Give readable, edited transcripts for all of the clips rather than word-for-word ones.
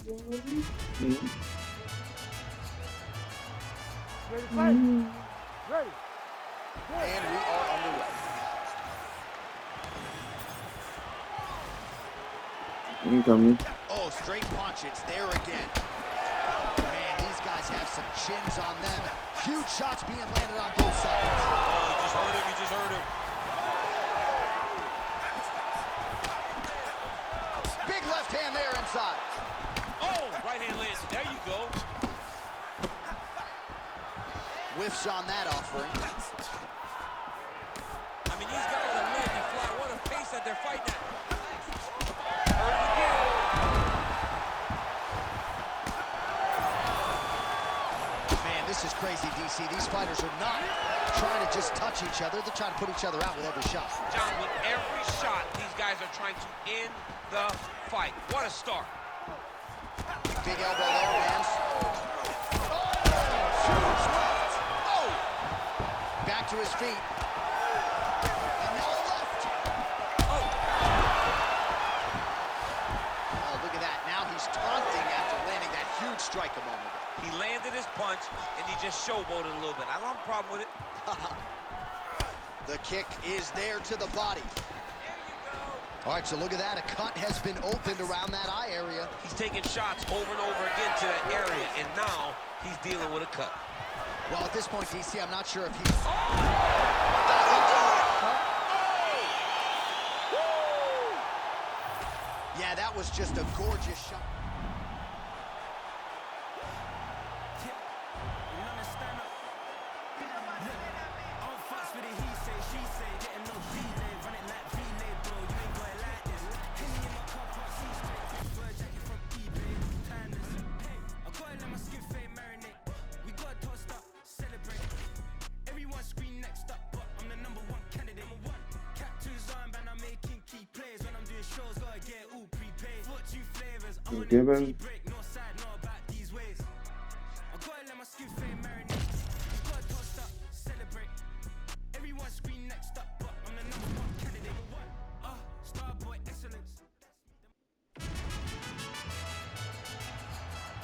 Mm. Ready, fight. Ready. And we are underway. Incoming. Oh, straight punch. It's there again. Man, these guys have some chins on them. Huge shots being landed on both sides. Oh, he just hurt him. He just hurt him. Big left hand there inside. Oh, right hand lands. There you go. Whiffs on that offering. I mean, these guys are landing fly. What a pace that they're fighting at. Hurt him again. Man, this is crazy, DC. These fighters are not trying to just touch each other. They're trying to put each other out with every shot. John, with every shot, these guys are trying to end the fight. What a start. Big elbow there, lands. Huge left. Oh! Back to his feet. And now a left. Oh. Oh, look at that. Now he's taunting after landing that huge strike a moment ago. He landed his punch, and he just showboated a little bit. I don't have a problem with it. The kick is there to the body. All right, so look at that. A cut has been opened around that eye area. He's taking shots over and over again to that area, and now he's dealing with a cut. Well, at this point, DC, I'm not sure if he's... Yeah, that was just a gorgeous shot. Given.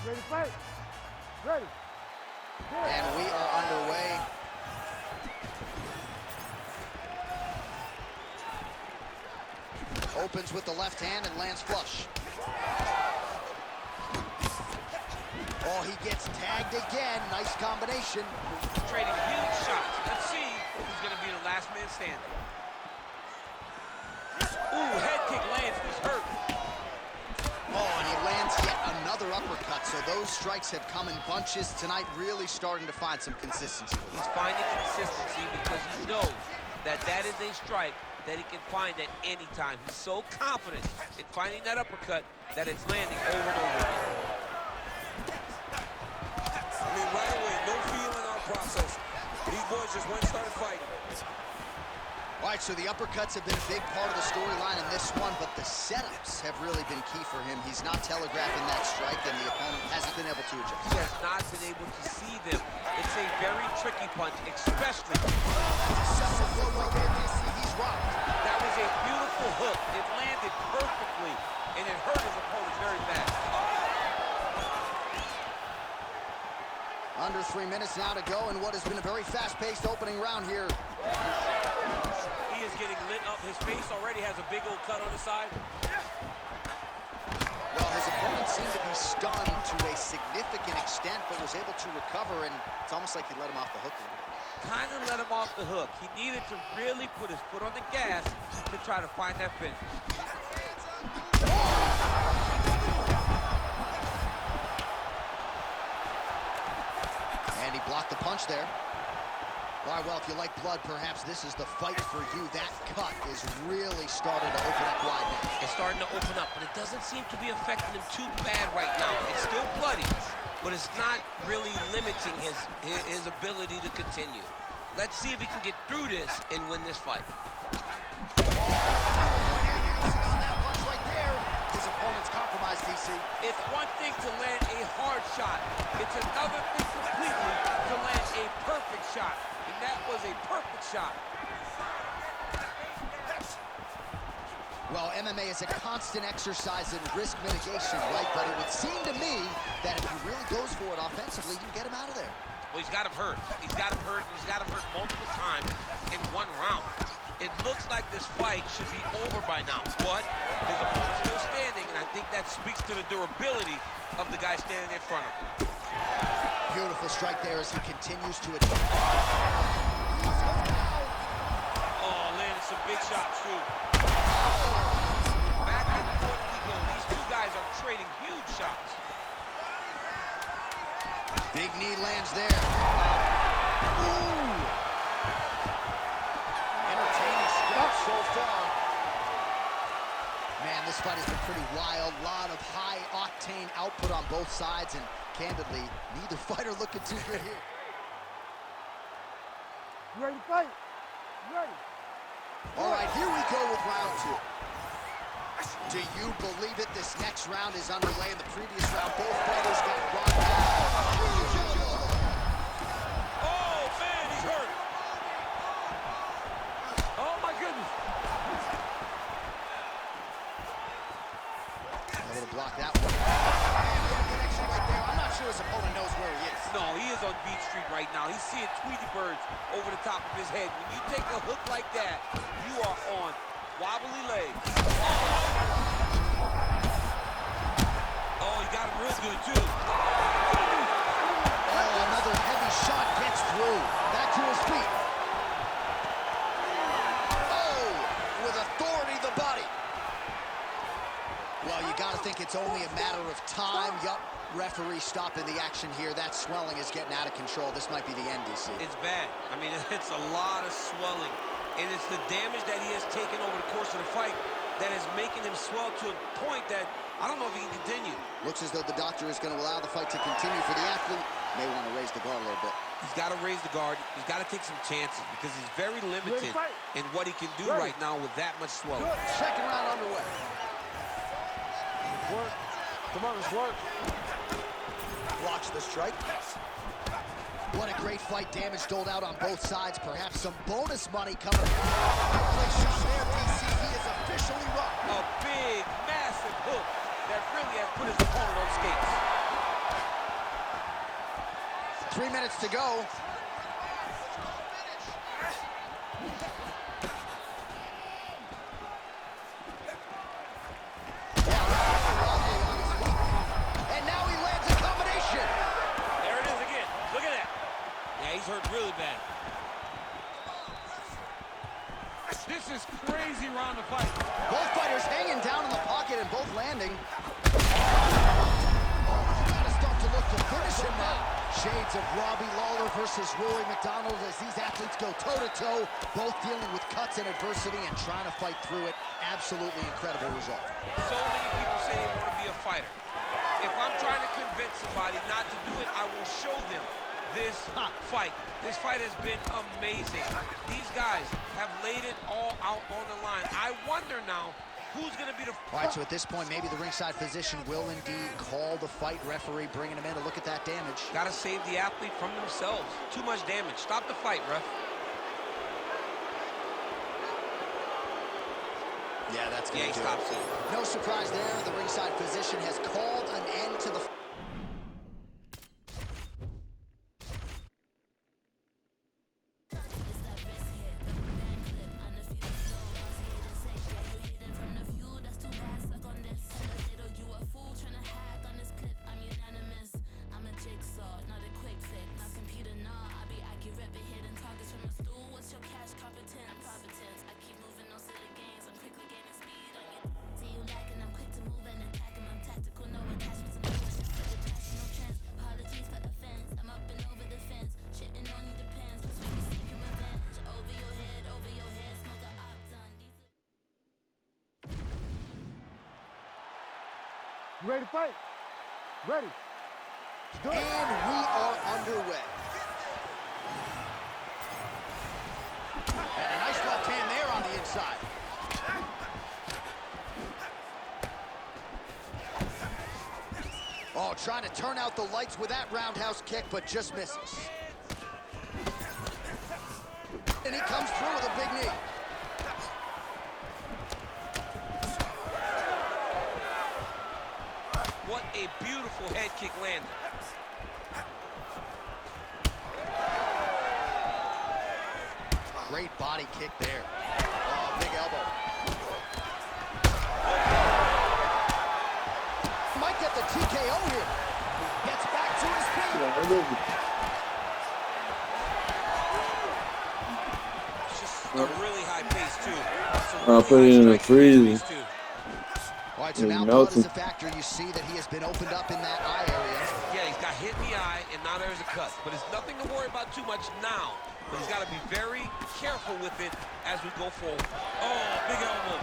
Ready, fight. Ready. And we are underway. Opens with the left hand and lands flush. Oh, he gets tagged again. Nice combination. Trading huge shots. Let's see who's going to be the last man standing. Ooh, head kick lands. He's hurt. Oh, and he lands yet another uppercut. So those strikes have come in bunches tonight, really starting to find some consistency. He's finding consistency because he knows that that is a strike that he can find at any time. He's so confident in finding that uppercut that it's landing over and over again. I mean, right away, no feeling our process. These boys just went and started fighting. All right, so the uppercuts have been a big part of the storyline in this one, but the setups have really been key for him. He's not telegraphing that strike, and the opponent hasn't been able to adjust. He has not been able to see them. It's a very tricky punch, especially. Successful blow right there, DC. He's rocked. That was a beautiful hook. It landed perfectly, and it hurt his opponent very bad. Under 3 minutes now to go in what has been a very fast-paced opening round here. He is getting lit up. His face already has a big old cut on the side. Well, his opponent seemed to be stunned to a significant extent, but was able to recover, and it's almost like he let him off the hook a little bit. Kind of let him off the hook. He needed to really put his foot on the gas to try to find that finish. And he blocked the punch there. All right, well, if you like blood, perhaps this is the fight for you. That cut is really starting to open up wide now. It's starting to open up, but it doesn't seem to be affecting him too bad right now. It's still bloody, but it's not really limiting his ability to continue. Let's see if he can get through this and win this fight. On that punch right there, his opponent's compromised, DC. It's one thing to land a hard shot. It's another thing completely to land a perfect shot. And that was a perfect shot. Well, MMA is a constant exercise in risk mitigation, right? But it would seem to me that if he really goes for it offensively, you can get him out of there. Well, he's got him hurt. He's got him hurt, and he's got him hurt multiple times in one round. It looks like this fight should be over by now, but his opponent's still standing, and I think that speaks to the durability of the guy standing in front of him. Beautiful strike there as he continues to attack. Oh, landed some big shots, too. Back and forth we go. These two guys are trading huge shots. Big knee lands there. Ooh! Entertaining stretch so far. Man, this fight has been pretty wild. A lot of high-octane output on both sides, and candidly, neither fighter looking too good here. You ready to fight? You ready? All right, here we go with round 2. Do you believe it? This next round is underway. In the previous round, both fighters got rocked down. Oh, man, he's hurt. Oh, my goodness. Able to block that one. Man, little connection right there. I'm not sure his opponent knows where he is. No, he is on Beach Street right now. He's seeing Tweety birds over the top of his head. When you take a hook like that, you are on wobbly legs. Oh, he got him real good, too. Oh, another heavy shot gets through. Back to his feet. Oh, with authority, the body. Well, you got to think it's only a matter of time. Yup, referee stopping the action here. That swelling is getting out of control. This might be the end, DC. It's bad. I mean, it's a lot of swelling. And it's the damage that he has taken over the course of the fight that is making him swell to a point that I don't know if he can continue. Looks as though the doctor is going to allow the fight to continue for the athlete. May want to raise the guard a little bit. He's got to raise the guard. He's got to take some chances because he's very limited in what he can do right now with that much swelling. Second round underway. Work. Come on, let's work. Watch the strike. What a great fight. Damage doled out on both sides. Perhaps some bonus money coming. Place shot there, DC. He is officially rocked. A big, massive hook that really has put his opponent on skates. 3 minutes to go. And now he lands a combination. There it is again. Look at that. Yeah, he's hurt really bad. This is crazy round of fight. Both fighters hanging down in the pocket and both landing. Gotta start to look to finish him now. Shades of Robbie Lawler versus Rory McDonald as these athletes go toe-to-toe, both dealing with cuts and adversity and trying to fight through it. Absolutely incredible result. So many people say they want to be a fighter. If I'm trying to convince somebody not to do it, I will show them this fight. This fight has been amazing. These guys have laid it all out on the line. I wonder now who's going to be the... All right, so at this point, maybe the ringside physician will indeed call the fight. Referee bringing him in to look at that damage. Got to save the athlete from themselves. Too much damage. Stop the fight, ref. Yeah, that's going to he do stops it. it. No surprise there. The ringside physician has called an end to the fight. You ready to fight? Ready. And we are underway. And a nice left hand there on the inside. Oh, trying to turn out the lights with that roundhouse kick, but just misses. And he comes through with a big knee. a beautiful head kick landed. Great body kick there. Oh, big elbow. Might get the TKO here. Gets back to his feet. It's just a really high pace, too. I'll put it in the freezer. All right, so It's now blood is melting. a factor. You see that he has been opened up in that eye area. Yeah, he's got hit in the eye, and now there's a cut. But it's nothing to worry about too much now. But he's got to be very careful with it as we go forward. Oh, big elbow.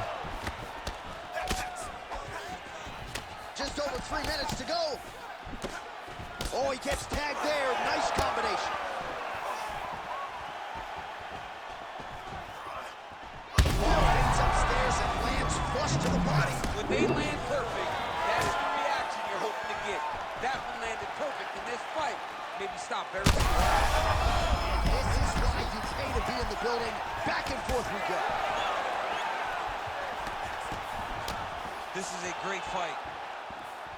Just over 3 minutes to go. Oh, he gets tagged there. Nice combination. Oh, hits upstairs and lands flush to the body. When they land perfect, that is the reaction you're hoping to get. That one landed perfect in this fight. Maybe stop very soon. This is why you pay to be in the building. Back and forth we go. This is a great fight.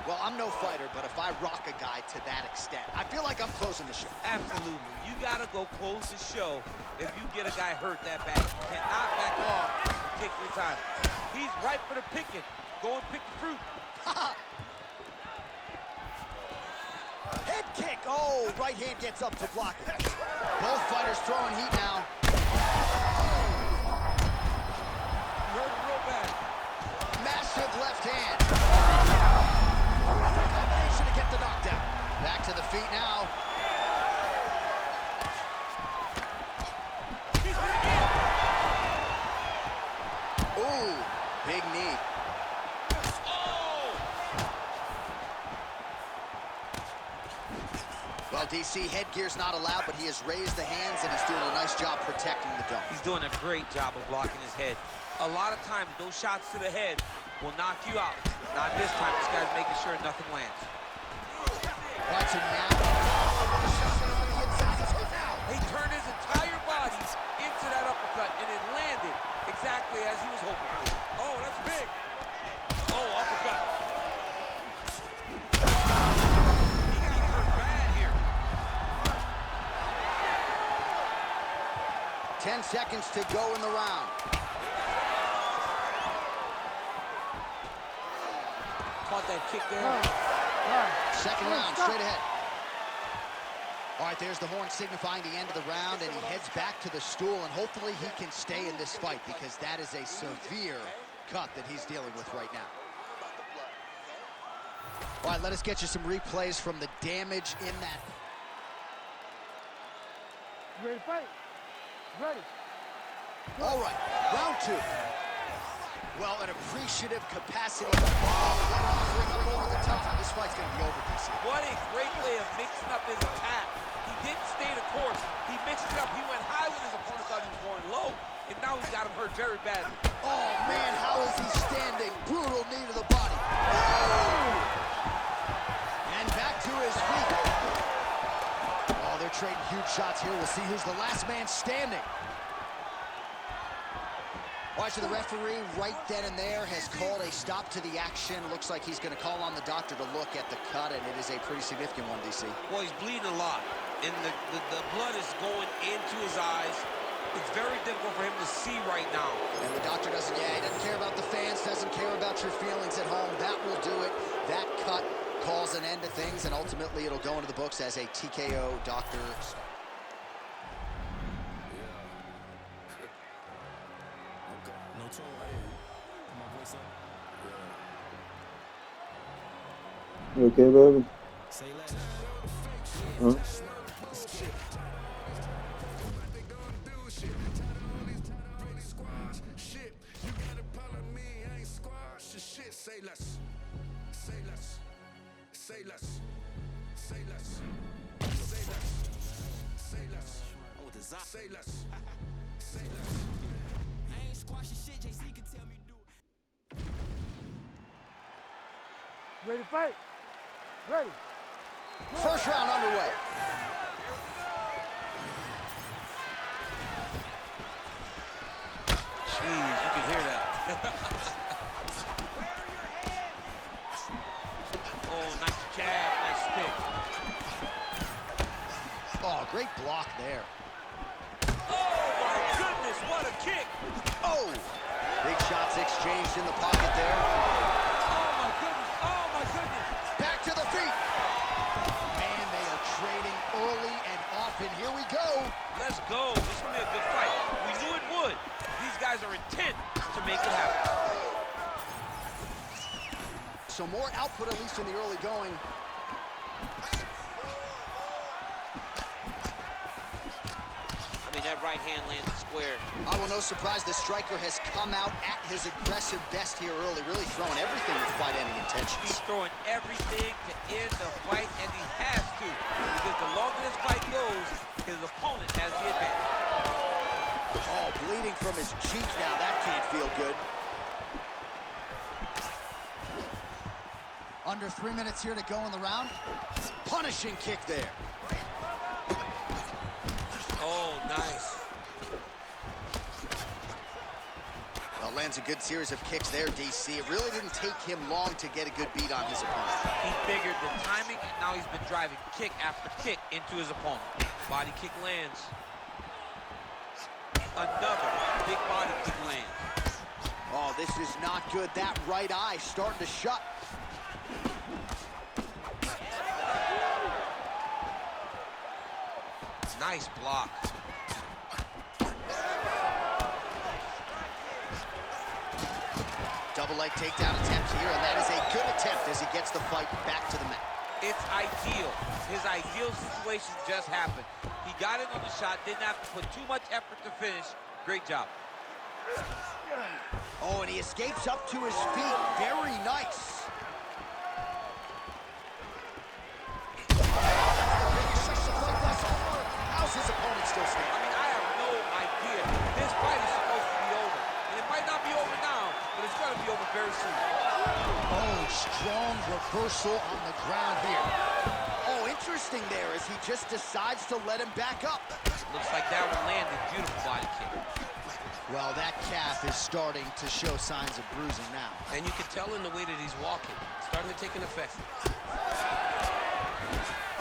Well, I'm no fighter, but if I rock a guy to that extent, I feel like I'm closing the show. Absolutely. You got to go close the show if you get a guy hurt that bad. You cannot back off and take your time. He's ripe for the picking. Go and pick the fruit. Head kick. Oh, right hand gets up to block it. Both fighters throwing heat now. You heard it real bad. Massive left hand. Combination to get the knockdown. Back to the feet now. Ooh, big knee. Well, DC, headgear's not allowed, but he has raised the hands, and he's doing a nice job protecting the dome. He's doing a great job of blocking his head. A lot of times, those shots to the head will knock you out. Not this time. This guy's making sure nothing lands. All right, so now, He turned his entire body into that uppercut, and it landed exactly as he was hoping for. Oh, that's big. Oh, uppercut. He got hurt bad here. 10 seconds to go in the round. Caught that kick there. Second round, straight ahead. All right, there's the horn signifying the end of the round, and he heads back to the stool, and hopefully he can stay in this fight because that is a severe cut that he's dealing with right now. All right, let us get you some replays from the damage in that. You ready to fight? Ready. All right, round two. Well, an appreciative capacity. Over the top. This fight's going to be over, DC. What a great way of mixing up his attack. He didn't stay the course. He mixed it up. He went high when his opponent thought he was going low, and now he's got him hurt very badly. Oh, man, how is he standing? Brutal knee to the body. Oh! And back to his feet. Oh, they're trading huge shots here. We'll see who's the last man standing. All right, so the referee right then and there has called a stop to the action. Looks like he's going to call on the doctor to look at the cut, and it is a pretty significant one, DC. Well, he's bleeding a lot, and the blood is going into his eyes. It's very difficult for him to see right now. And the doctor doesn't, he doesn't care about the fans, doesn't care about your feelings at home. That will do it. That cut calls an end to things, and ultimately it'll go into the books as a TKO doctor. You okay, baby? Huh? Say less. Say less. Say less. Say less. Say less. Say less. Oh, say less. Say less. I ain't squashing shit. JC can tell me do it. Ready to fight? Ready. First round underway. Jeez, you can hear that. Oh, nice Great block there. Oh, my goodness, what a kick. Oh! Big shots exchanged in the pocket there. Oh, my goodness. Oh, my goodness. Back to the feet. Man, they are trading early and often. Here we go. Let's go. This is going to be a good fight. We knew it would. These guys are intent to make it happen. So more output, at least in the early going. I mean, that right hand landed square. Oh, well, no surprise, the striker has come out at his aggressive best here early, really throwing everything with fight-ending intentions. He's throwing everything to end the fight, and he has to. Because the longer this fight goes, his opponent has the advantage. Oh, bleeding from his cheek now. That can't feel good. Under 3 minutes here to go in the round. Punishing kick there. Oh, nice. Well, lands a good series of kicks there, DC. It really didn't take him long to get a good beat on his opponent. He figured the timing, and now he's been driving kick after kick into his opponent. Body kick lands. Another big body kick lands. Oh, this is not good. That right eye starting to shut. Nice block. Double leg takedown attempt here, and that is a good attempt as he gets the fight back to the mat. It's ideal. His ideal situation just happened. He got in on the shot, didn't have to put too much effort to finish. Great job. Oh, and he escapes up to his feet. Very nice. How's his opponent still I standing? mean, I have no idea. This fight is supposed to be over. And it might not be over now, but it's going to be over very soon. Oh, strong reversal on the ground here. Oh, interesting there as he just decides to let him back up. Looks like that one landed. Beautiful body kick. Well, that calf is starting to show signs of bruising now. And you can tell in the way that he's walking. It's starting to take an effect.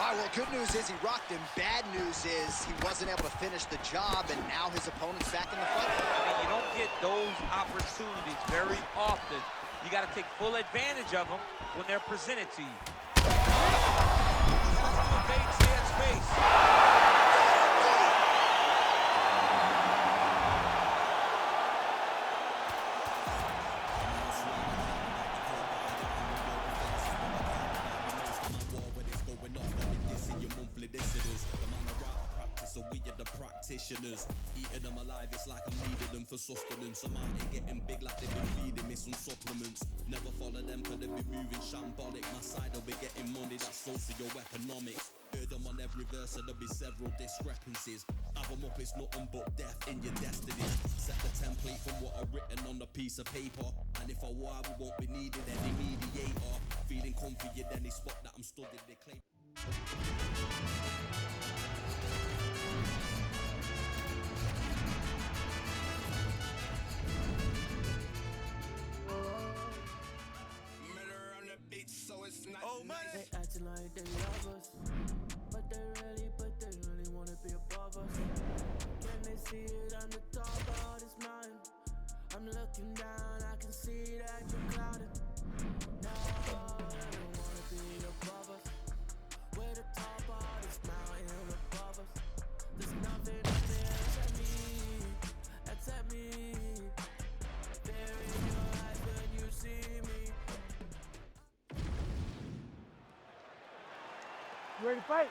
All right, well, good news is he rocked him. Bad news is he wasn't able to finish the job, and now his opponent's back in the fight. I mean, you don't get those opportunities very often. You got to take full advantage of them when they're presented to you. Practitioners, eating them alive, it's like I'm needing them for sustenance. I'm out here getting big like they've been feeding me some supplements. Never follow them cause they be moving shambolic. My side will be getting money, that's socio-economics. Heard them on every verse and there'll be several discrepancies. Have them up, it's nothing but death in your destiny. Set the template from what I've written on a piece of paper. And if I war, we won't be needing any mediator. Feeling comfy at any spot that I'm stood in, they claim. They acting like they love us, but they really wanna be above us. Can they see it? I'm the top of this mountain. I'm looking down, I can see that you're clouded. No, they don't wanna be above us. We're the top of this mountain above us. There's nothing up there except me. There in your eyes when you see me. You ready to fight?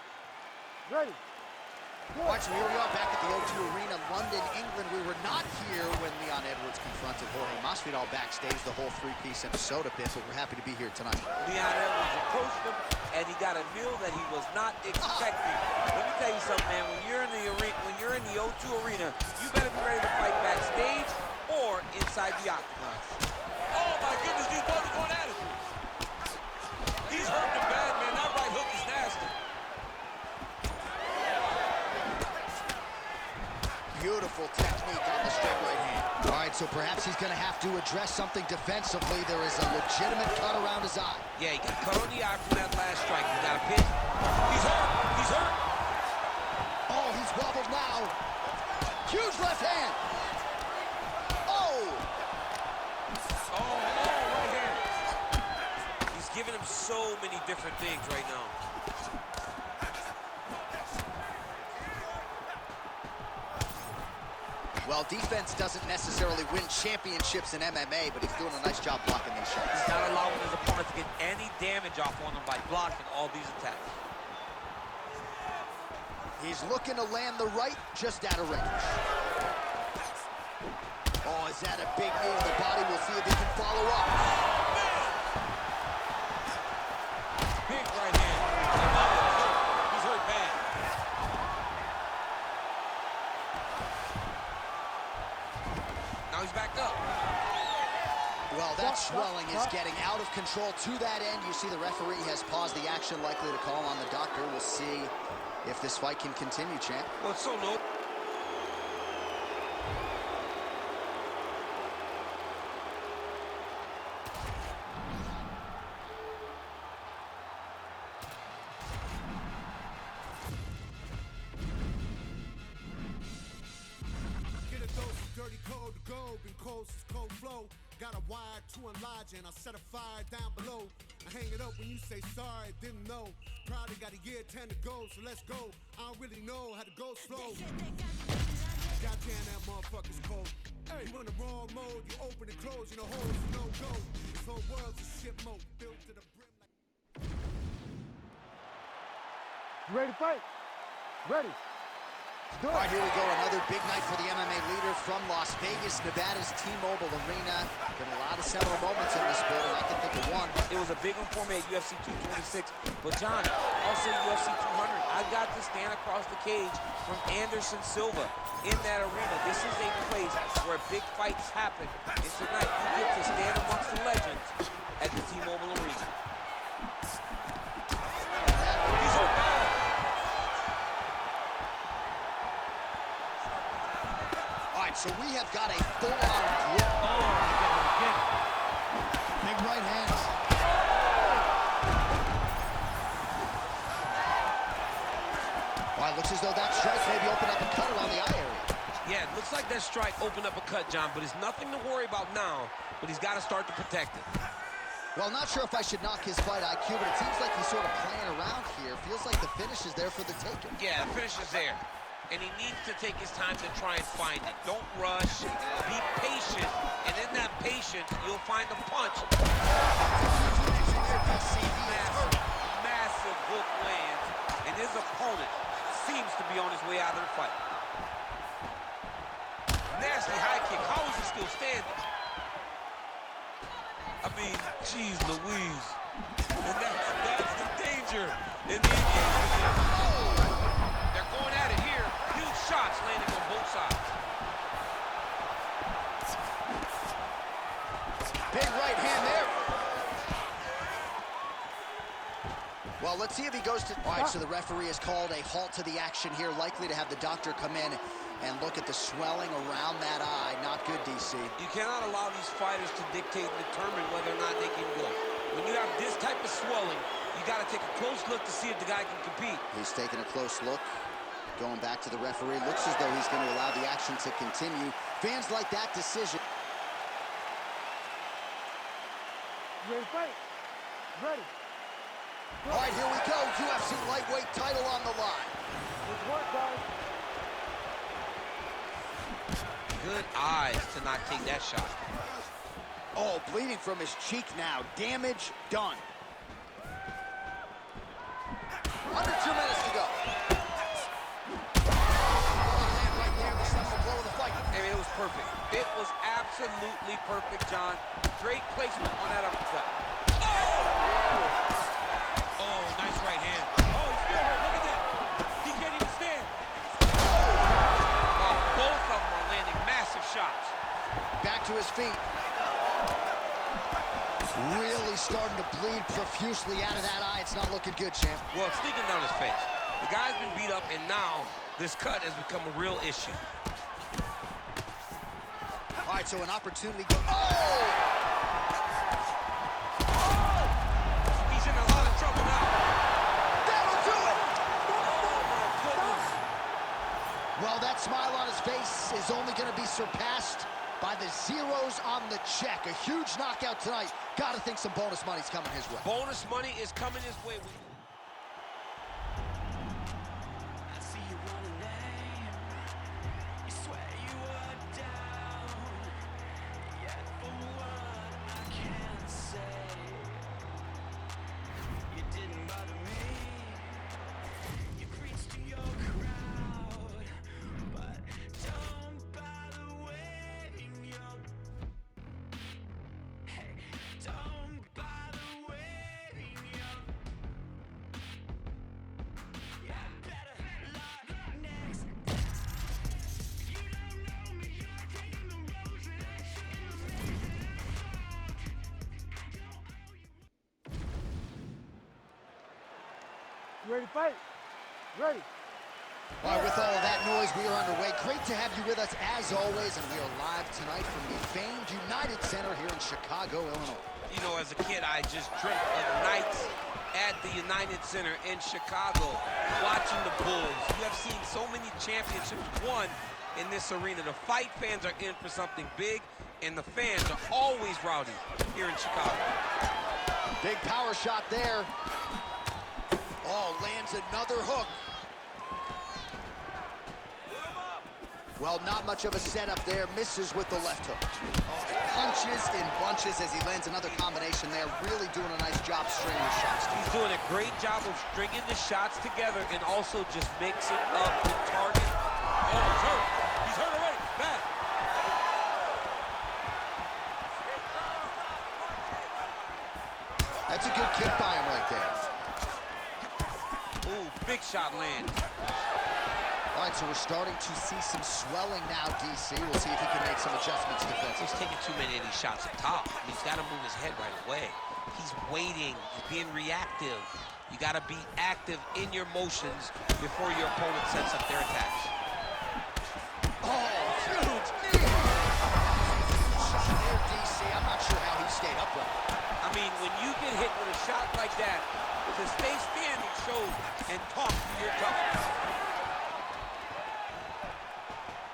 Ready. Good. Watching, here we are back at the O2 Arena, London, England. We were not here when Leon Edwards confronted Jorge Masvidal backstage, the whole three-piece and a soda pit, but we're happy to be here tonight. Leon Edwards approached him, and he got a meal that he was not expecting. Let me tell you something, man. When you're in the arena, when you're in the O2 Arena, you better be ready to fight backstage or inside the octagon. Oh, my goodness, these boys are going at it. He's hurting him bad, man. That right hook is nasty. Beautiful technique on the straight right hand. All right, so perhaps he's going to have to address something defensively. There is a legitimate cut around his eye. Yeah, he got cut on the eye from that last strike. He's got a pin. He's hurt. He's hurt. Oh, now. Huge left hand. Oh! Oh, right hand. He's giving him so many different things right now. Well, defense doesn't necessarily win championships in MMA, but he's doing a nice job blocking these shots. He's not allowing his opponent to get any damage off on him by blocking all these attacks. He's looking to land the right just out of range. Oh, is that a big knee to the body? We'll see if he can follow up. Big right hand. He's hurt bad. Now he's backed up. Well, that swelling is getting out of control. To that end, you see the referee has paused the action, likely to call on the doctor. We'll see if this fight can continue, champ. Well, it's so low. Get a dose of dirty cold to go, been cold since cold flow. Got a wire to enlarge and I set a fire down below. I hang it up when you say sorry, didn't know. Probably got a year 10 to go, so let's go. I don't really know how to go slow. Goddamn, that motherfucker's cold. Hey, you in the wrong mode, you open and close, you know, holes, no go. This whole world's a shit mode, built to the brim like... You ready to fight? Ready. All right, here we go. Another big night for the MMA leader from Las Vegas, Nevada's T-Mobile Arena. Been a lot of seminal moments in this building. I can think of one. It was a big one for me at UFC 226. But John, also UFC 200, I got to stand across the cage from Anderson Silva in that arena. This is a place where big fights happen. And tonight you get to stand amongst the legends at the T-Mobile Arena. He's so bad. So we have got a full-on grip. Oh, Big right hands. Well, it looks as though that strike maybe opened up a cut around the eye area. yeah, it looks like that strike opened up a cut, John, but it's nothing to worry about now, but he's got to start to protect it. Well, not sure if I should knock his fight IQ, but it seems like he's sort of playing around here. Feels like the finish is there for the taking. Yeah, the finish is there. And he needs to take his time to try and find it. Don't rush, be patient, and in that patience, you'll find the punch. Massive hook lands, and his opponent seems to be on his way out of the fight. Nasty high kick. How is he still standing? I mean, geez Louise. And that's the danger in the They're going at it here. Huge shots landing on both sides. Big right hand there. Well, let's see if he goes to... All right, so the referee has called a halt to the action here, likely to have the doctor come in and look at the swelling around that eye. Not good, DC. You cannot allow these fighters to dictate and determine whether or not they can go. When you have this type of swelling, you got to take a close look to see if the guy can compete. He's taking a close look. Going back to the referee. Looks as though he's going to allow the action to continue. Fans like that decision. You ready to fight? Ready. All right, here we go. UFC lightweight title on the line. Good work, guys. Good eyes to not take that shot. Oh, bleeding from his cheek now. Damage done. Under 2 minutes to go. Right there, the second blow of the fight. I mean, it was perfect. It was absolutely perfect, John. Great placement on that uppercut. Oh, nice right hand. Oh, he's still hurt. Look at that. He can't even stand. Both of them are landing massive shots. Back to his feet. Really starting to bleed profusely out of that eye. It's not looking good, champ. Well, it's sneaking down his face. The guy's been beat up, and now this cut has become a real issue. All right, so an opportunity. Oh! He's in a lot of trouble now. That'll do it! Oh, my goodness. Well, goes on the check. A huge knockout tonight. Gotta think some bonus money's coming his way. Bonus money is coming his way. You ready to fight? Ready. All right, with all of that noise, we are underway. Great to have you with us as always, and we are live tonight from the famed United Center here in Chicago, Illinois. You know, as a kid, I just dreamt of nights at the United Center in Chicago, watching the Bulls. You have seen so many championships won in this arena. The fight fans are in for something big, and the fans are always rowdy here in Chicago. Big power shot there. Oh, lands another hook. Well, not much of a setup there. Misses with the left hook. Oh, punches in bunches as he lands another combination there. Really doing a nice job stringing the shots together. He's doing a great job of stringing the shots together and also just mixing up the target. Oh, he's hurt. He's hurt already. Bad. That's a good kick by him right there. Ooh, big shot lands. All right, so we're starting to see some swelling now, DC. We'll see if he can make some adjustments defensively. He's taking too many of these shots up top. He's got to move his head right away. He's waiting. He's being reactive. You got to be active in your motions before your opponent sets up their attacks. Oh, huge knee! There, DC. I'm not sure how he stayed upright. I mean, when you get hit with a shot like that, to stay standing shows and talk to your toughness.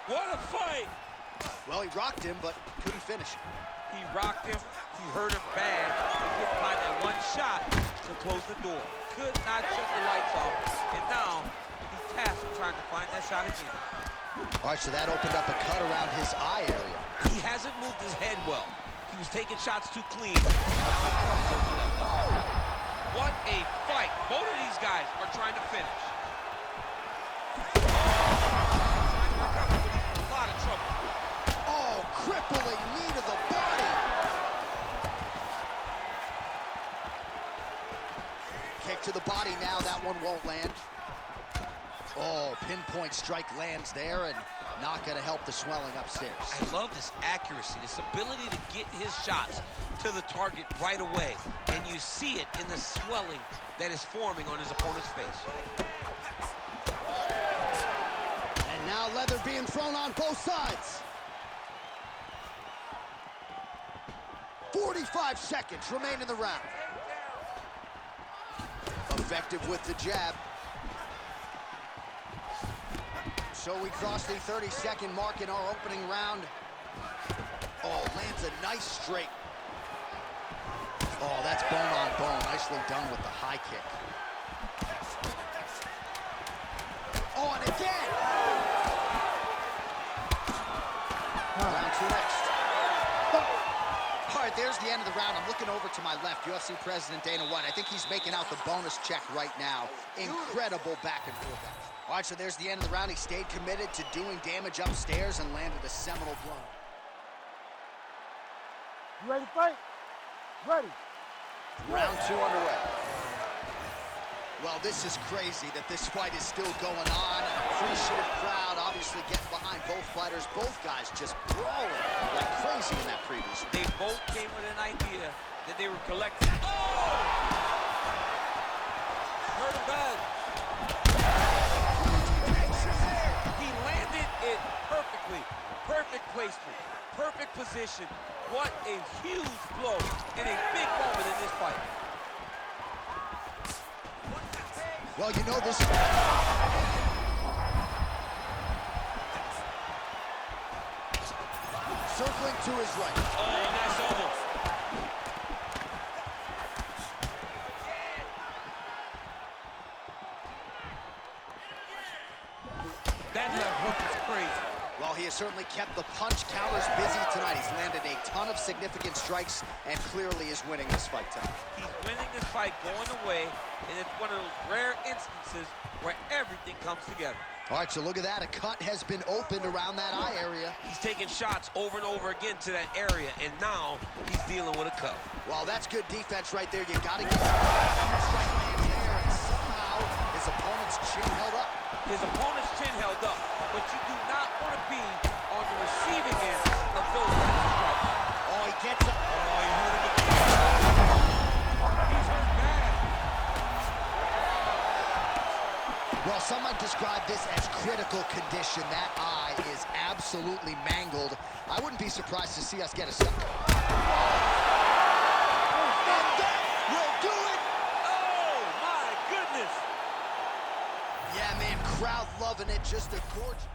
What a fight! Well, he rocked him, but couldn't finish. He rocked him. He hurt him bad. He couldn't find that one shot to close the door. Could not shut the lights off. And now he's tasked with trying to find that shot again. All right, so that opened up a cut around his eye area. He hasn't moved his head well. He was taking shots too clean. What a fight. Both of these guys are trying to finish. A lot of trouble. Oh, crippling knee to the body. Kick to the body now. That one won't land. Oh, pinpoint strike lands there and not going to help the swelling upstairs. I love this accuracy, this ability to get his shots to the target right away. And you see it in the swelling that is forming on his opponent's face. And now leather being thrown on both sides. 45 seconds remain in the round. Effective with the jab. So we cross the 30-second mark in our opening round. Oh, lands a nice straight. Oh, that's bone on bone. Nicely done with the high kick. Oh, and again! Round two next. All right, there's the end of the round. I'm looking over to my left, UFC President Dana White. I think he's making out the bonus check right now. Incredible back and forth. All right, so there's the end of the round. He stayed committed to doing damage upstairs and landed a seminal blow. You ready to fight? Ready. Round two underway. Well, this is crazy that this fight is still going on. An appreciative crowd obviously getting behind both fighters. Both guys just brawling like crazy in that previous round. They both came with an idea that they were collecting. Oh! Hurt him bad. He landed it perfectly. Perfect placement. Perfect position. What a huge blow and a big moment in this fight. Well, you know this. Circling to his right. Oh, nice elbow. That left hook is crazy. Well, he has certainly kept the punch counters busy tonight. He's landed a ton of significant strikes and clearly is winning this fight tonight. He's winning this fight going away, and it's one of those rare instances where everything comes together. All right, so look at that. A cut has been opened around that eye area. He's taking shots over and over again to that area, and now he's dealing with a cut. Well, that's good defense right there. You got to get strike lands there, and somehow his opponent's chin held up. His opponent's chin held up, but you do not want to be on the receiving end of those types of strikes. Oh, he gets up. Oh, he hurt him again. He's hurt bad. Well, some might describe this as critical condition. That eye is absolutely mangled. I wouldn't be surprised to see us get a second. And that will do it. Oh, my goodness. Yeah, man, crowd loving it. Just a gorgeous.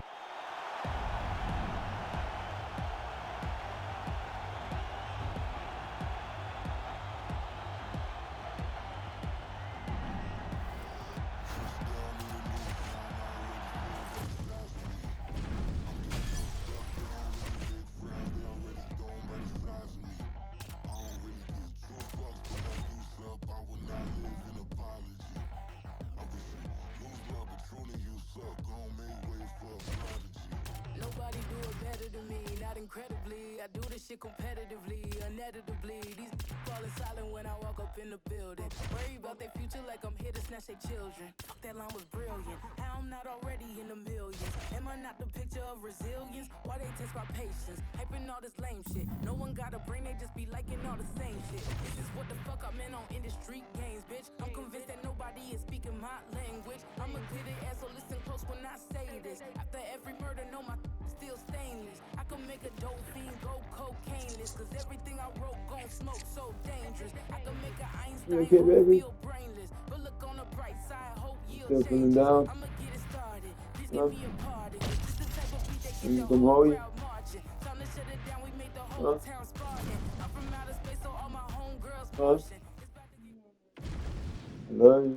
Nobody do it better than me, not incredibly. I do this shit competitively, uneditably. These falling silent when I walk up in the building. Worry about their future like I'm here to snatch their children. Fuck, that line was brilliant. How I'm not already in the millions? Am I not the picture of resilience? Why they test my patience? Hyping all this lame shit. No one got a brain, they just be liking all the same shit. This is what the fuck I'm in on industry games, bitch. I'm convinced that nobody is speaking my language. I'ma get it, so listen close when I say this. After every murder, no, my still stainless. I can make a dope fiend go cocaine-less, cause everything I wrote gon' smoke so dangerous. I can make an Einstein okay, baby? feel brainless. But look on the bright side, hope yield Still feeling changes. down? I'ma get it started. Please give me a pardon. This the type of beat that You get the come whole hold you? crowd marching. Time to shut it down, we made the whole town Spartan. I'm from outer space, so all my homegirls Martian. It's about to get... I love you.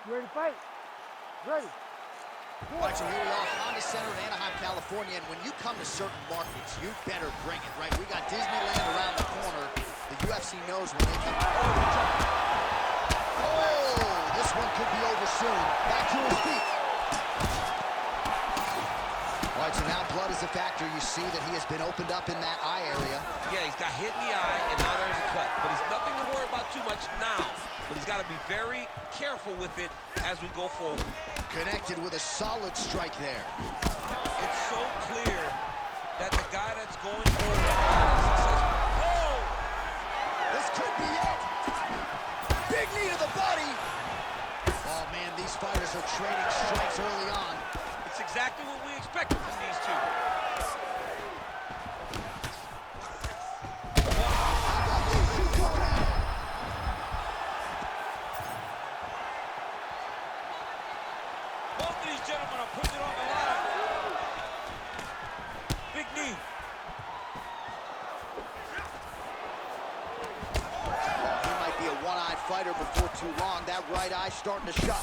You ready to fight? Ready. All right, so here we are, Honda Center in Anaheim, California, and when you come to certain markets, you better bring it, right? We got Disneyland around the corner. The UFC knows when they come. Oh, this one could be over soon. Back to his feet. All right, so now blood is a factor. You see that he has been opened up in that eye area. Yeah, he's got hit in the eye, and now there's a cut. But he's nothing to worry about too much now. But he's got to be very careful with it as we go forward. Connected with a solid strike there. It's so clear that the guy that's going forward is successful. Oh! This could be it. Big knee to the body. Oh, man, these fighters are trading strikes early on. It's exactly what we expected from these two. Both of these gentlemen are putting it on the line. Big knee. He might be a one-eyed fighter before too long. That right eye starting to shut.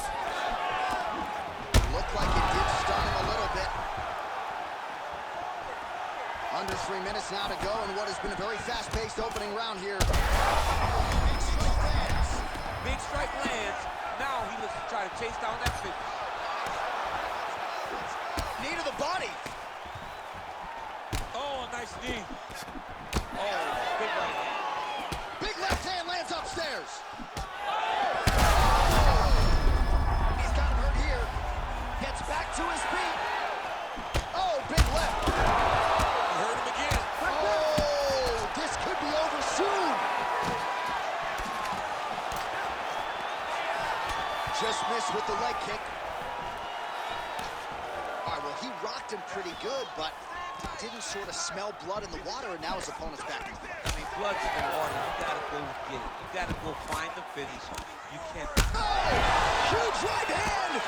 Looked like it did stun him a little bit. Under 3 minutes now to go in what has been a very fast-paced opening round here. Big strike lands. Big strike lands. Now he looks to try to chase down that finish. Knee to the body. Oh, a nice knee. Oh, big right hand. Big left hand lands upstairs. He's got him hurt here. Gets back to his feet. Oh, big left. He hurt him again. Oh, this could be over soon. Just missed with the leg kick. All right, well, he rocked him pretty good, but didn't sort of smell blood in the water, and now his opponent's back in the fight. I mean, blood's in the water. You gotta go get it. You gotta go find the finish. You can't. Oh, huge right hand.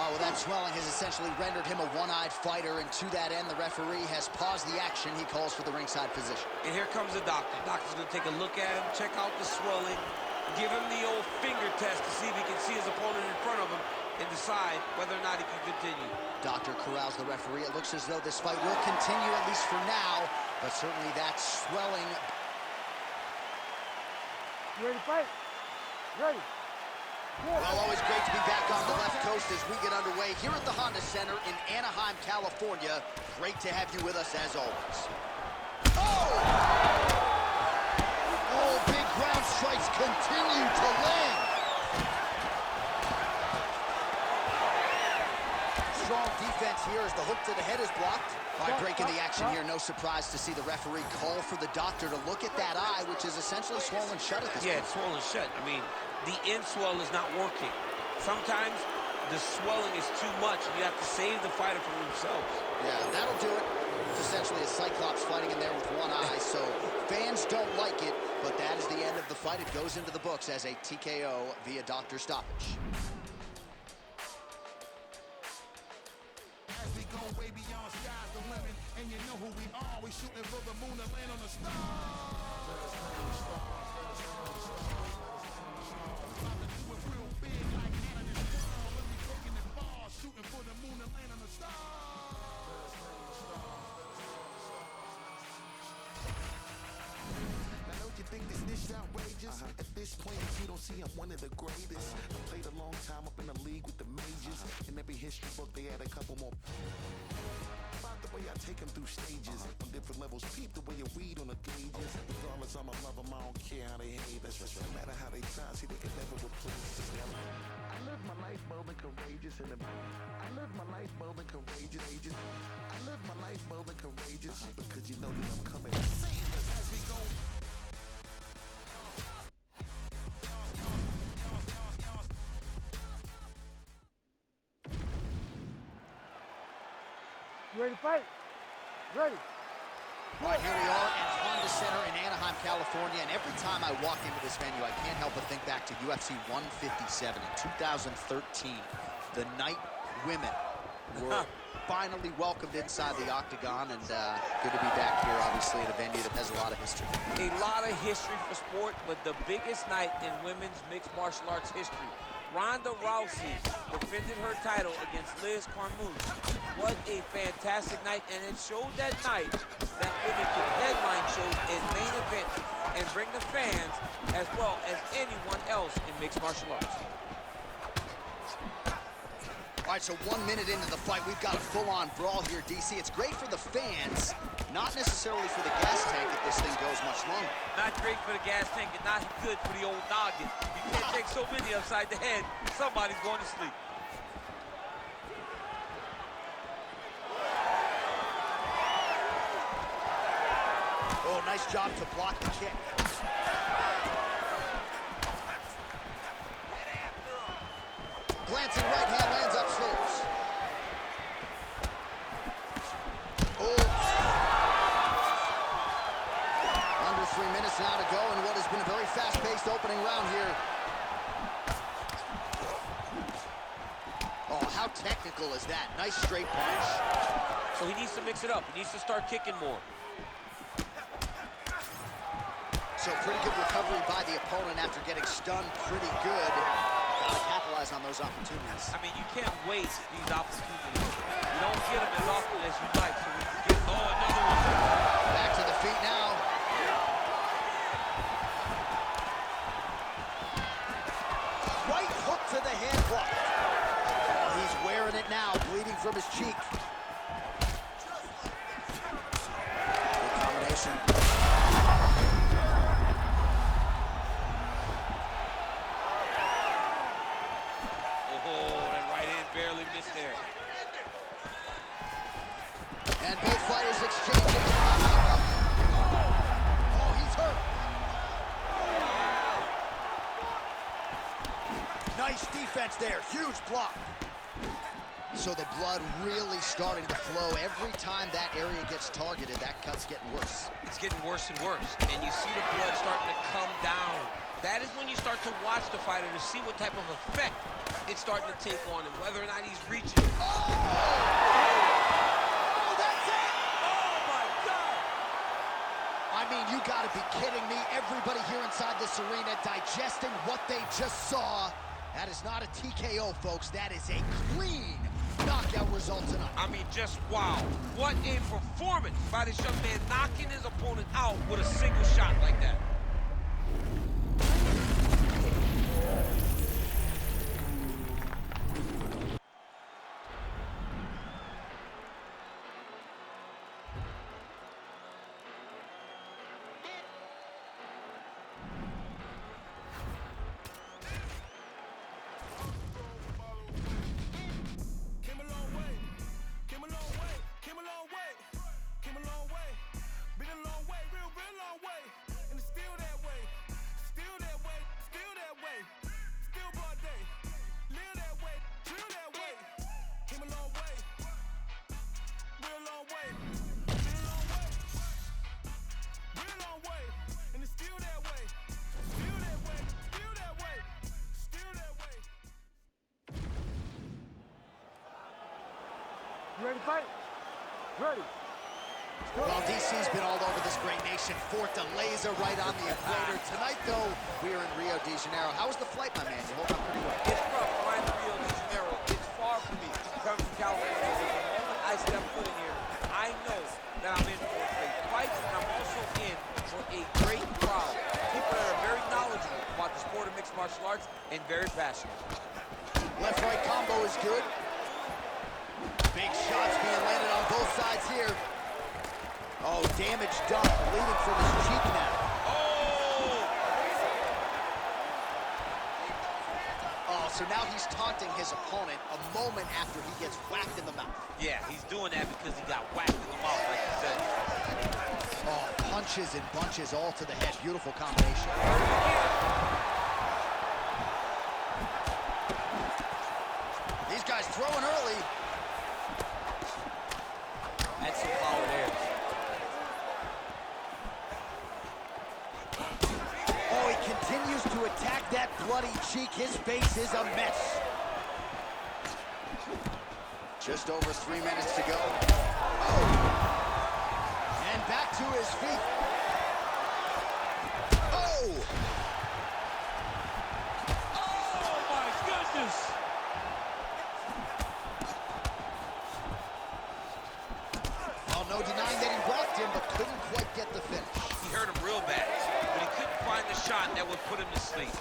Oh, well, that swelling has essentially rendered him a one-eyed fighter, and to that end, the referee has paused the action. He calls for the ringside physician. And here comes the doctor. Doctor's gonna take a look at him, check out the swelling, give him the old finger test to see if he can see his opponent in front of him and decide whether or not he can continue. Doctor corrals the referee. It looks as though this fight will continue, at least for now, but certainly that swelling. You ready to fight? Ready. Well, always great to be back on the left coast as we get underway here at the Honda Center in Anaheim, California. Great to have you with us as always. Oh! Oh, big ground strikes continue to land. Strong defense here as the hook to the head is blocked. By breaking the action here, no surprise to see the referee call for the doctor to look at that eye, which is essentially swollen shut at this point. Yeah, it's swollen shut. I mean, the end swell is not working. Sometimes the swelling is too much, and you have to save the fighter from themselves. Yeah, that'll do it. It's essentially a Cyclops fighting in there with one eye, so fans don't like it, but that is the end of the fight. It goes into the books as a TKO via doctor stoppage. As we go way beyond sky's the limit, and you know who we are. We shooting for the moon and land on the stars. About to do it real big like Anna and Paul. When we taking it far, shooting for the moon and land on the stars. Now don't you think this dish outrageous? At this point, you don't see I'm one of the greatest. I played a long time up in the league with the majors. In every history book, they had a couple more. About the way I take them through stages on different levels. Peep the way you read on the gauges. Regardless, I'ma love them. I don't care how they hate us. No matter how they try, see they can never replace us. I live my life bold and courageous. I live my life bold and courageous. I live my life bold and courageous because you know that I'm coming to save us as we go. You ready to fight? Ready. All right, here we are at Honda Center in Anaheim, California, and every time I walk into this venue, I can't help but think back to UFC 157 in 2013. The night women were finally welcomed inside the octagon, and good to be back here, obviously, at a venue that has a lot of history. A lot of history for sport, but the biggest night in women's mixed martial arts history. Ronda Rousey defended her title against Liz Carmouche. What a fantastic night, and it showed that night that women could headline shows and main event and bring the fans as well as anyone else in mixed martial arts. All right, so 1 minute into the fight, we've got a full-on brawl here, DC. It's great for the fans, not necessarily for the gas tank if this thing goes much longer. Not great for the gas tank and not good for the old noggin. You can't take so many upside the head, somebody's going to sleep. Oh, nice job to block the kick. Glancing right hand lands upstairs. Oh. Under 3 minutes now to go in what has been a very fast-paced opening round here. Oh, how technical is that? Nice straight punch. So he needs to mix it up. He needs to start kicking more. So pretty good recovery by the opponent after getting stunned pretty good. Gotta capitalize on those opportunities. I mean, you can't waste these opportunities. You don't get them as often as you'd like. So we can get, another one. Back to the feet now. Right hook to the head block. Oh, he's wearing it now, bleeding from his cheek. Good combination. And both fighters exchanging. Oh, he's hurt. Nice defense there. Huge block. So the blood really starting to flow. Every time that area gets targeted, that cut's getting worse. It's getting worse and worse, and you see the blood starting to come down. That is when you start to watch the fighter to see what type of effect it's starting to take on him, whether or not he's reaching. Oh, that's it! Oh, my God! I mean, you gotta be kidding me. Everybody here inside this arena digesting what they just saw. That is not a TKO, folks. That is a clean knockout result tonight. I mean, just wow. What a performance by this young man, knocking his opponent out with a single shot like that. You ready to fight? Ready. Well, DC's been all over this great nation. Fort de laser right on the equator. Tonight, though, we are in Rio de Janeiro. How was the flight, my man? You hold on pretty well. It's rough flying to Rio de Janeiro. It's far from me. Coming from California. The moment I step foot in here, I know that I'm in for a great fight, and I'm also in for a great crowd. People that are very knowledgeable about the sport of mixed martial arts and very passionate. Left-right combo is good. Big shots being landed on both sides here. Oh, damage done. Bleeding from his cheek now. Oh, so now he's taunting his opponent a moment after he gets whacked in the mouth. Yeah, he's doing that because he got whacked in the mouth, like you said. Oh, punches and bunches all to the head. Beautiful combination. These guys throwing early. That's some power there. Oh, he continues to attack that bloody cheek. His face is a mess. Just over 3 minutes to go. Oh. And back to his feet. Oh! Oh, my goodness! Oh, no denying that he rocked him, but couldn't quite get the finish. He hurt him real bad, but he couldn't find the shot that would put him to sleep.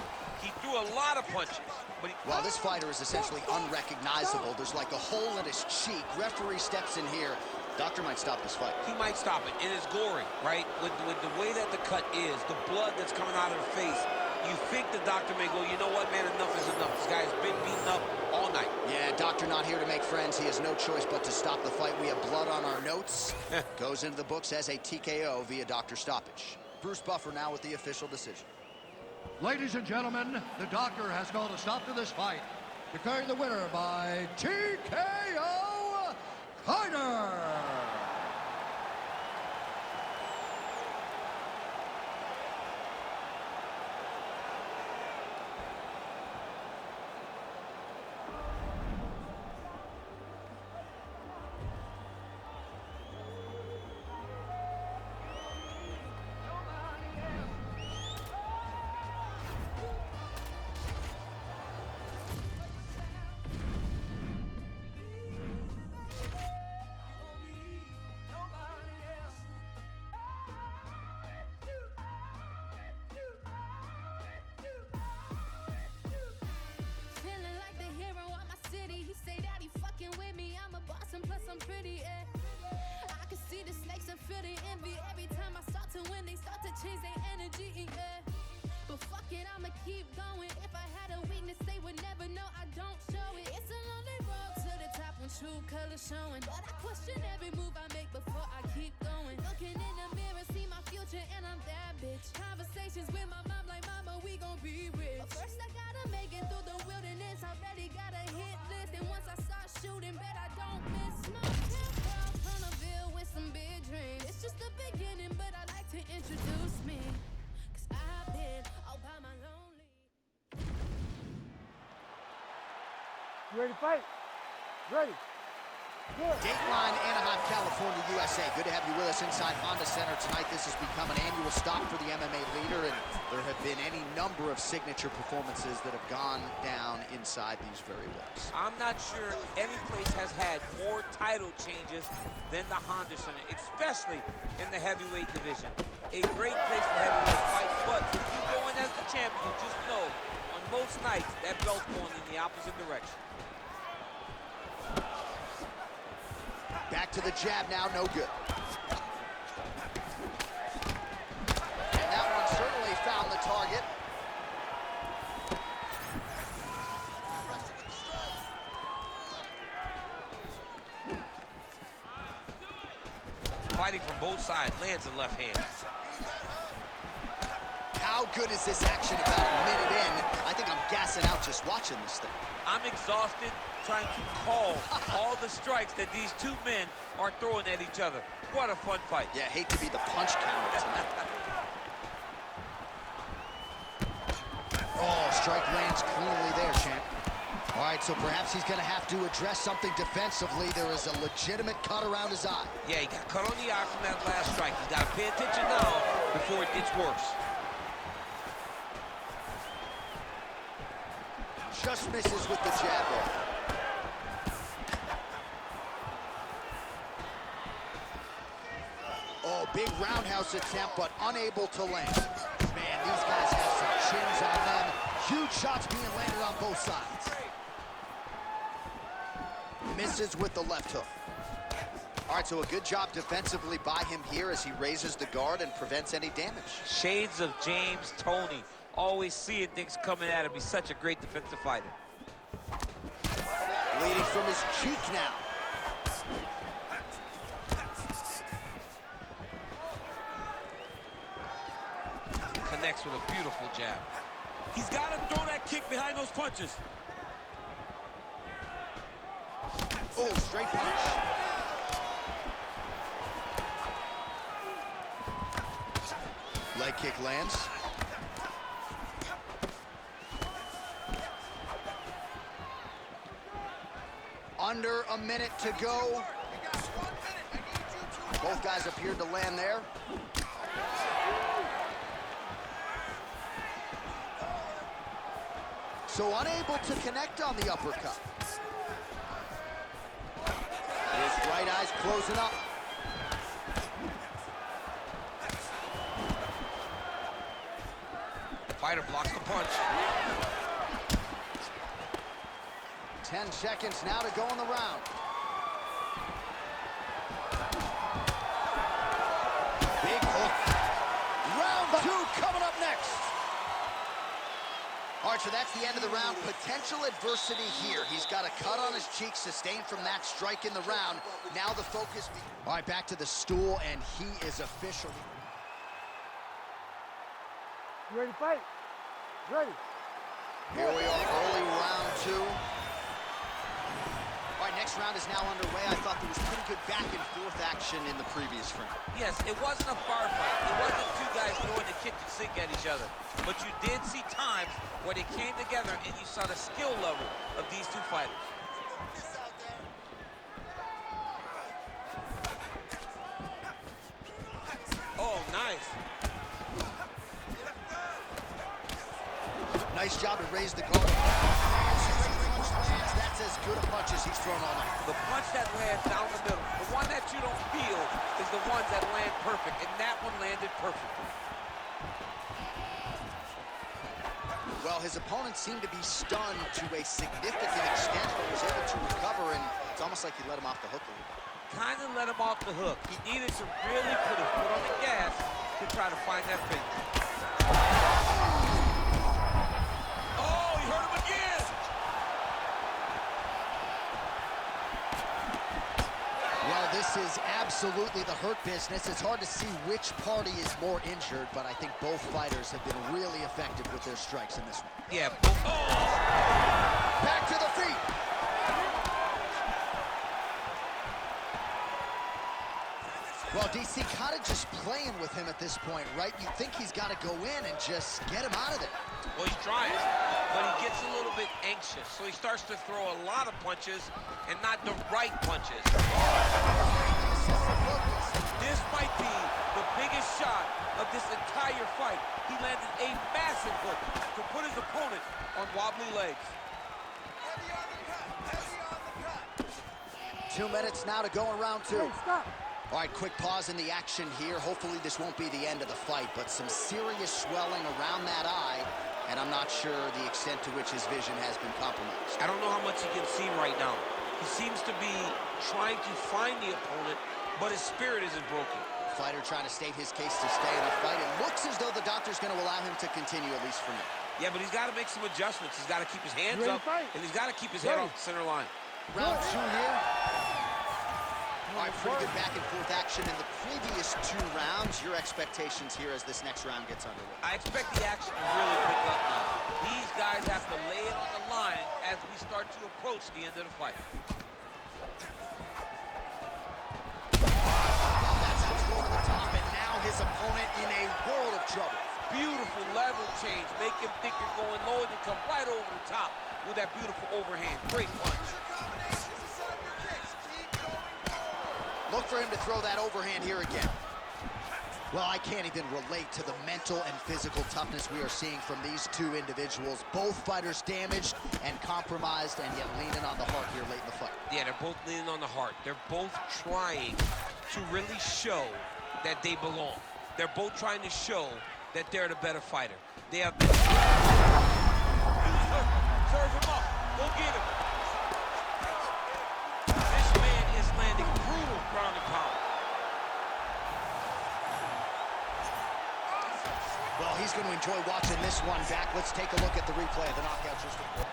He threw a lot of punches, but Well, this fighter is essentially unrecognizable. There's like a hole in his cheek. Referee steps in here. Doctor might stop this fight. he might stop it. It is gory, right? With the way that the cut is, the blood that's coming out of the face, you think the doctor may go, you know what, man, enough is enough. This guy's been beaten up all night. Yeah, doctor not here to make friends. He has no choice but to stop the fight. We have blood on our notes. Goes into the books as a TKO via doctor stoppage. Bruce Buffer now with the official decision. Ladies and gentlemen, the doctor has called a stop to this fight, declaring the winner by TKO Hyder. Feeling like the hero of my city. He say that he fucking with me. I'm a boss and plus I'm pretty, yeah. I can see the snakes and feel the envy. Every time I start to win, they start to change their energy, yeah. But fuck it, I'ma keep going. If I had a weakness, they would never know I don't show it. It's a lonely road to the top when true colors showing. But I question every move I make before I keep going. Looking in the mirror, see my future and I'm that bitch. Conversations with my mom like, mama, we gon' be rich. But first I gotta make it through the wilderness. Already got a hit list. And once I start shooting, better You ready to fight? Ready. Good. Dateline, Anaheim, California, USA. Good to have you with us inside Honda Center tonight. This has become an annual stop for the MMA leader, and there have been any number of signature performances that have gone down inside these very walls. I'm not sure any place has had more title changes than the Honda Center, especially in the heavyweight division. A great place for heavyweight fights, but if you go in as the champion, just know on most nights that belt's going in the opposite direction. Back to the jab now, no good. And that one certainly found the target. Fighting from both sides, lands a left hand. How good is this action about a minute in? I think I'm gassing out just watching this thing. I'm exhausted trying to call all the strikes that these two men are throwing at each other. What a fun fight. Yeah, hate to be the punch counter tonight. Oh, strike lands cleanly there, champ. All right, so perhaps he's going to have to address something defensively. There is a legitimate cut around his eye. Yeah, he got cut on the eye from that last strike. He's got to pay attention now before it gets worse. Just misses with the jab there. Oh, big roundhouse attempt, but unable to land. Man, these guys have some chins on them. Huge shots being landed on both sides. Misses with the left hook. All right, so a good job defensively by him here as he raises the guard and prevents any damage. Shades of James Toney. Always seeing things coming at him. He's such a great defensive fighter. Bleeding from his cheek now. Connects with a beautiful jab. He's got to throw that kick behind those punches. Oh, straight punch. Leg kick lands. Under a minute to go. Both guys appeared to land there. So unable to connect on the uppercut. His right eye's closing up. Fighter blocks the punch. 10 seconds now to go in the round. Big hook. Round 2 coming up next. All right, so that's the end of the round. Potential adversity here. He's got a cut on his cheek sustained from that strike in the round. Now the focus. All right, back to the stool, and he is officially. You ready to fight? Ready. Here we are, early round 2. All right, next round is now underway. I thought there was pretty good back and forth action in the previous round. Yes, it wasn't a firefight. It wasn't two guys throwing the kitchen sink at each other. But you did see times where they came together and you saw the skill level of these two fighters. Oh, nice. Nice job to raise the guard. That's as good a punch as he's thrown all night. The punch that lands down the middle, the one that you don't feel is the ones that land perfect, and that one landed perfectly. Well, his opponent seemed to be stunned to a significant extent, but was able to recover, and it's almost like he let him off the hook a little bit. Kind of let him off the hook. He needed to really put his foot on the gas to try to find that finish. Oh, he hurt him again! Well, this is absolutely the hurt business. It's hard to see which party is more injured, but I think both fighters have been really effective with their strikes in this one. Yeah. Back to the feet. Well, DC kind of just playing with him at this point, right? You think he's got to go in and just get him out of there. Well, he's trying, but he gets a little bit anxious, so he starts to throw a lot of punches and not the right punches. This might be the biggest shot of this entire fight. He landed a massive hook to put his opponent on wobbly legs. 2 minutes now to go in round 2. Hey, stop. All right, quick pause in the action here. Hopefully this won't be the end of the fight, but some serious swelling around that eye, and I'm not sure the extent to which his vision has been compromised. I don't know how much he can see right now. He seems to be trying to find the opponent, but his spirit isn't broken. Fighter trying to state his case to stay in the fight. It looks as though the doctor's going to allow him to continue, at least for now. Yeah, but he's got to make some adjustments. He's got to keep his hands Ready up, to fight? and he's got to keep his head off the center line. Round 2 here. All right, pretty good back and forth action in the previous 2 rounds. Your expectations here as this next round gets underway? I expect the action to really pick up now. These guys have to lay it on the line as we start to approach the end of the fight. That's over the top, and now his opponent in a world of trouble. Beautiful level change. Make him think you're going low and then come right over the top with that beautiful overhand. Great punch. Look for him to throw that overhand here again. Well, I can't even relate to the mental and physical toughness we are seeing from these 2 individuals. Both fighters damaged and compromised, and yet leaning on the heart here late in the fight. Yeah, they're both leaning on the heart. They're both trying to really show that they belong. They're both trying to show that they're the better fighter. They have... Serve him up. Go get him. This man is landing brutal ground and pound. Well, he's going to enjoy watching this one back. Let's take a look at the replay of the knockout just before.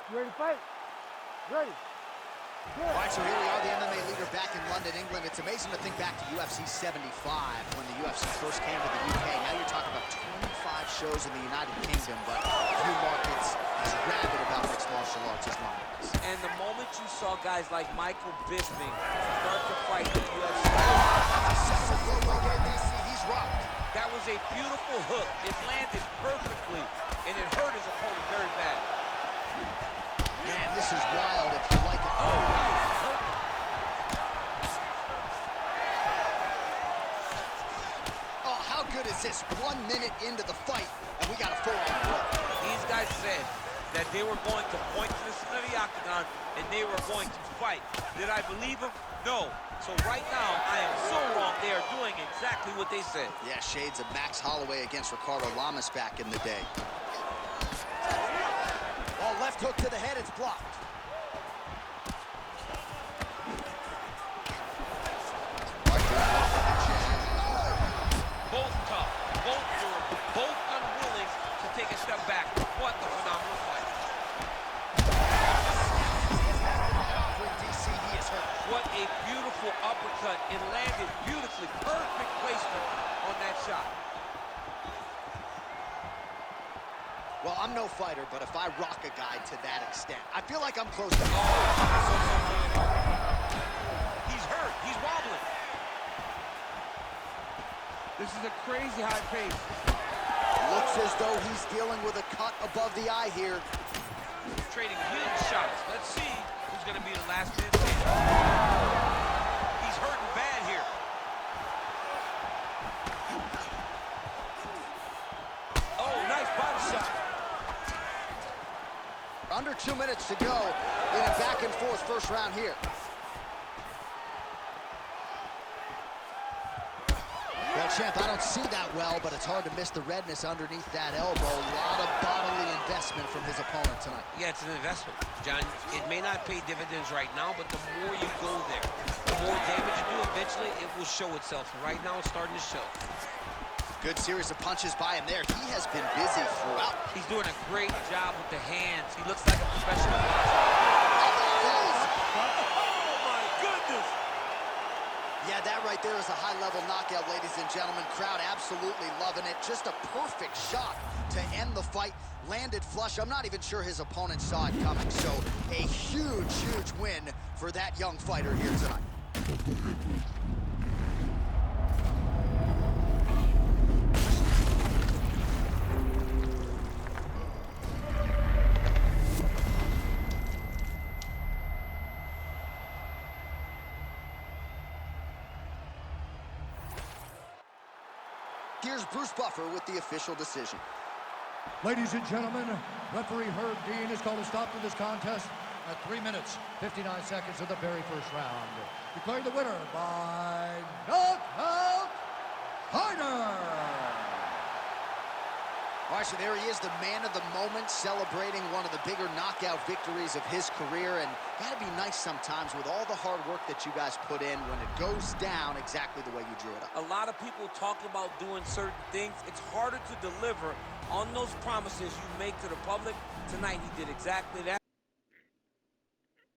You ready to fight? Ready. All right, so here we are, the MMA leader back in London, England. It's amazing to think back to UFC 75 when the UFC first came to the UK. Now you're talking about 25 shows in the United Kingdom, but few markets as rabid about mixed martial arts as London is. And the moment you saw guys like Michael Bisping start to fight in the UFC, He's rocked. that was a beautiful hook. It landed perfectly, and it hurt his opponent very bad. Man, this is wild if you like it. Oh, nice. Oh, how good is this? 1 minute into the fight, and we got a full-on roll. These guys said that they were going to point to the center of the octagon and they were going to fight. Did I believe them? No. So right now, I am so wrong. They are doing exactly what they said. Yeah, shades of Max Holloway against Ricardo Lamas back in the day. Oh, left hook to the head, it's blocked. Both tough, both durable, both unwilling to take a step back. What a phenomenal fight. DC, he is hurt. What a beautiful uppercut. It landed beautifully. Perfect placement on that shot. Well, I'm no fighter, but if I rock a guy to that extent, I feel like I'm close to... He's hurt. He's wobbling. This is a crazy high pace. Looks as though he's dealing with a cut above the eye here. Trading huge shots. Let's see who's going to be the last man. He's hurting bad here. Oh, nice body shot. Under 2 minutes to go in a back-and-forth first round here. Well, champ, I don't see that well, but it's hard to miss the redness underneath that elbow. A lot of bodily investment from his opponent tonight. Yeah, it's an investment, John. It may not pay dividends right now, but the more you go there, the more damage you do, eventually it will show itself. Right now, it's starting to show. Good series of punches by him there. He has been busy throughout. He's doing a great job with the hands. He looks like a professional boxer. Oh, my goodness. Yeah, that right there is a high-level knockout, ladies and gentlemen. Crowd absolutely loving it. Just a perfect shot to end the fight. Landed flush. I'm not even sure his opponent saw it coming. So a huge, huge win for that young fighter here tonight. Here's Bruce Buffer with the official decision. Ladies and gentlemen, referee Herb Dean has called a stop to this contest at 3 minutes, 59 seconds of the very first round. Declaring the winner by knockout fighter. All right, so there he is, the man of the moment, celebrating one of the bigger knockout victories of his career. And gotta be nice sometimes with all the hard work that you guys put in when it goes down exactly the way you drew it up. A lot of people talk about doing certain things. It's harder to deliver on those promises you make to the public. Tonight, he did exactly that.